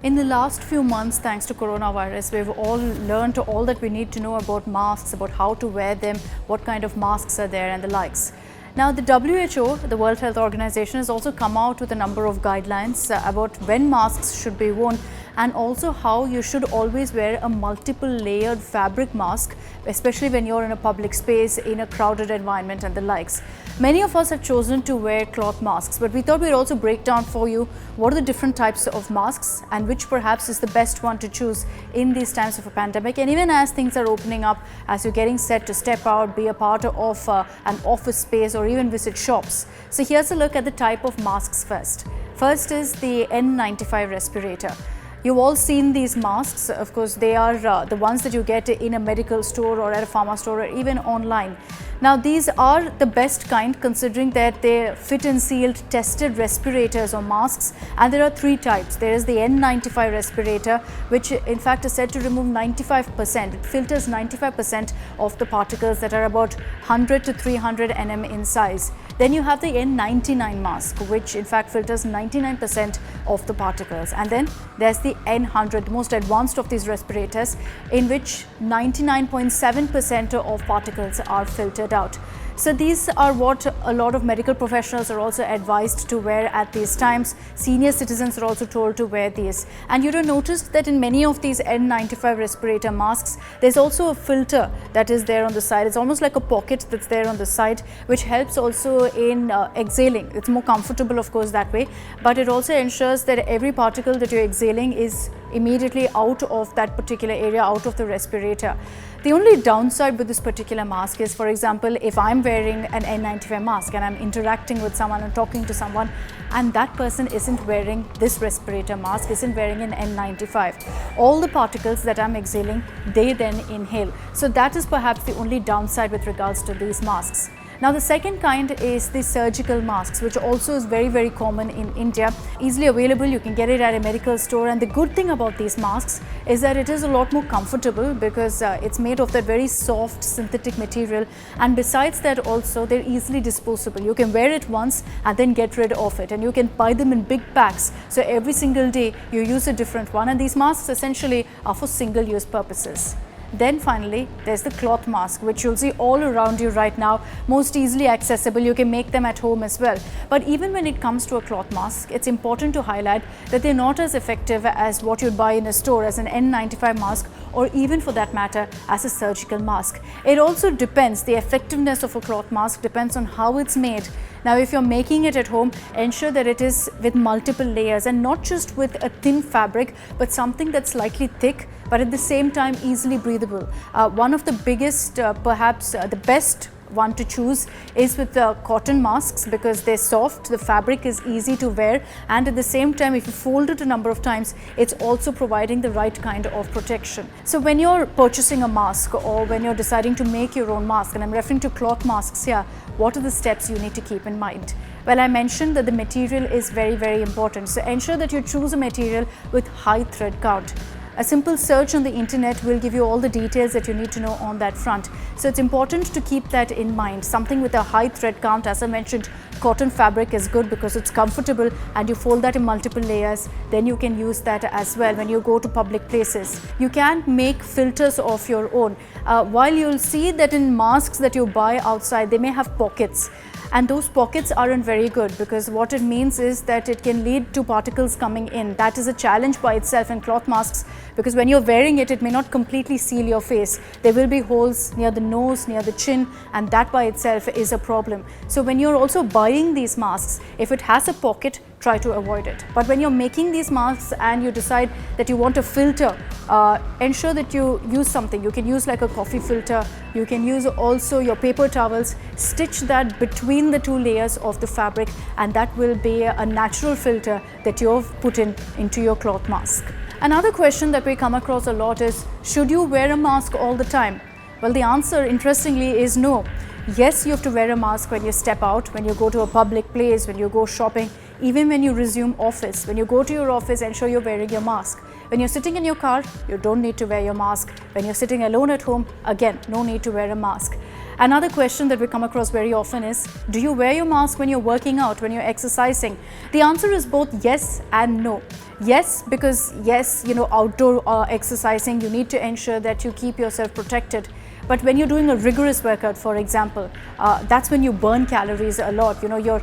In the last few months, thanks to coronavirus, we've all learned all that we need to know about masks, about how to wear them, what kind of masks are there and the likes. Now, the WHO, the World Health Organization, has also come out with a number of guidelines about when masks should be worn and also how you should always wear a multiple layered fabric mask, especially when you're in a public space, in a crowded environment and the likes. Many of us have chosen to wear cloth masks, but we thought we'd also break down for you what are the different types of masks and which perhaps is the best one to choose in these times of a pandemic. And even as things are opening up, as you're getting set to step out, be a part of an office space or even visit shops. So here's a look at the type of masks first. First is the N95 respirator. You've all seen these masks. Of course, they are the ones that you get in a medical store or at a pharma store or even online. Now, these are the best kind considering that they fit and sealed tested respirators or masks, and there are three types. There is the N95 respirator, which in fact is said to remove 95%. It filters 95% of the particles that are about 100 to 300 nm in size. Then you have the N99 mask, which in fact filters 99% of the particles. And then there's the N100, the most advanced of these respirators, in which 99.7% of particles are filtered out. So these are what a lot of medical professionals are also advised to wear at these times. Senior citizens are also told to wear these. And you'd have noticed that in many of these N95 respirator masks, there's also a filter that is there on the side. It's almost like a pocket that's there on the side, which helps also in exhaling. It's more comfortable, of course, that way, but it also ensures that every particle that you're exhaling is immediately out of that particular area, out of the respirator. The only downside with this particular mask is, for example, if I'm wearing an N95 mask and I'm interacting with someone and talking to someone, and that person isn't wearing this respirator mask, isn't wearing an N95, all the particles that I'm exhaling, they then inhale. So that is perhaps the only downside with regards to these masks. Now, the second kind is the surgical masks, which also is very, very common in India. Easily available, you can get it at a medical store. And the good thing about these masks is that it is a lot more comfortable because it's made of that very soft synthetic material. And besides that also, they're easily disposable. You can wear it once and then get rid of it. And you can buy them in big packs. So every single day you use a different one. And these masks essentially are for single-use purposes. Then finally, there's the cloth mask, which you'll see all around you right now, most easily accessible. You can make them at home as well. But even when it comes to a cloth mask, it's important to highlight that they're not as effective as what you'd buy in a store as an N95 mask, or even for that matter as a surgical mask. It also depends, the effectiveness of a cloth mask depends on how it's made. Now, if you're making it at home, ensure that it is with multiple layers and not just with a thin fabric, but something that's slightly thick, but at the same time easily breathable. One of the biggest, perhaps the best one to choose is with cotton masks because they're soft, the fabric is easy to wear, and at the same time, if you fold it a number of times, it's also providing the right kind of protection. So when you're purchasing a mask or when you're deciding to make your own mask, and I'm referring to cloth masks here, what are the steps you need to keep in mind? Well, I mentioned that the material is very, very important. So ensure that you choose a material with high thread count. A simple search on the internet will give you all the details that you need to know on that front. So it's important to keep that in mind. Something with a high thread count, as I mentioned, cotton fabric is good because it's comfortable and you fold that in multiple layers. Then you can use that as well when you go to public places. You can make filters of your own. While you'll see that in masks that you buy outside, they may have pockets. And those pockets aren't very good because what it means is that it can lead to particles coming in. That is a challenge by itself in cloth masks because when you're wearing it, it may not completely seal your face. There will be holes near the nose, near the chin, and that by itself is a problem. So when you're also buying these masks, if it has a pocket, try to avoid it. But when you're making these masks and you decide that you want a filter, ensure that you use something. You can use like a coffee filter. You can use also your paper towels. Stitch that between the two layers of the fabric, and that will be a natural filter that you've put into your cloth mask. Another question that we come across a lot is, should you wear a mask all the time? Well, the answer, interestingly, is no. Yes, you have to wear a mask when you step out, when you go to a public place, when you go shopping, even when you resume office. When you go to your office, ensure you're wearing your mask. When you're sitting in your car, you don't need to wear your mask. When you're sitting alone at home, again, no need to wear a mask. Another question that we come across very often is, do you wear your mask when you're working out, when you're exercising? The answer is both yes and no. Yes, because yes, outdoor exercising, you need to ensure that you keep yourself protected. But when you're doing a rigorous workout, for example, that's when you burn calories a lot. You're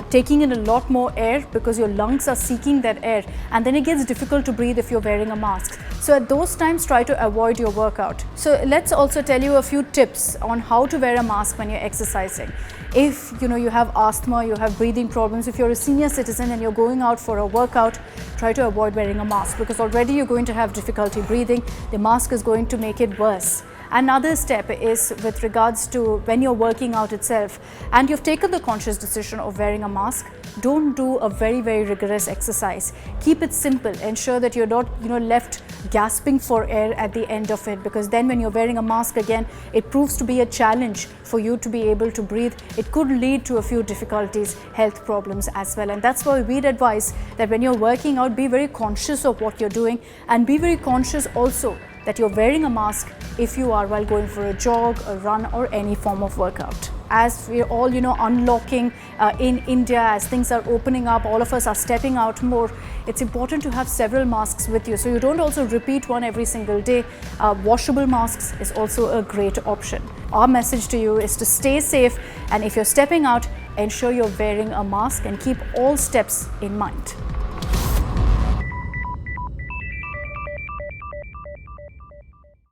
taking in a lot more air because your lungs are seeking that air, and then it gets difficult to breathe if you're wearing a mask. So at those times, try to avoid your workout. So let's also tell you a few tips on how to wear a mask when you're exercising. If you have asthma, you have breathing problems, if you're a senior citizen and you're going out for a workout, try to avoid wearing a mask, because already you're going to have difficulty breathing. The mask is going to make it worse. Another step is with regards to when you're working out itself and you've taken the conscious decision of wearing a mask, don't do a very, very rigorous exercise. Keep it simple. Ensure that you're not left gasping for air at the end of it, because then when you're wearing a mask again, it proves to be a challenge for you to be able to breathe. It could lead to a few difficulties, health problems as well. And that's why we'd advise that when you're working out, be very conscious of what you're doing, and be very conscious also that you're wearing a mask if you are while going for a jog, a run, or any form of workout. As we're all unlocking in India, as things are opening up, all of us are stepping out more, it's important to have several masks with you, so you don't also repeat one every single day. Washable masks is also a great option. Our message to you is to stay safe, and if you're stepping out, ensure you're wearing a mask and keep all steps in mind.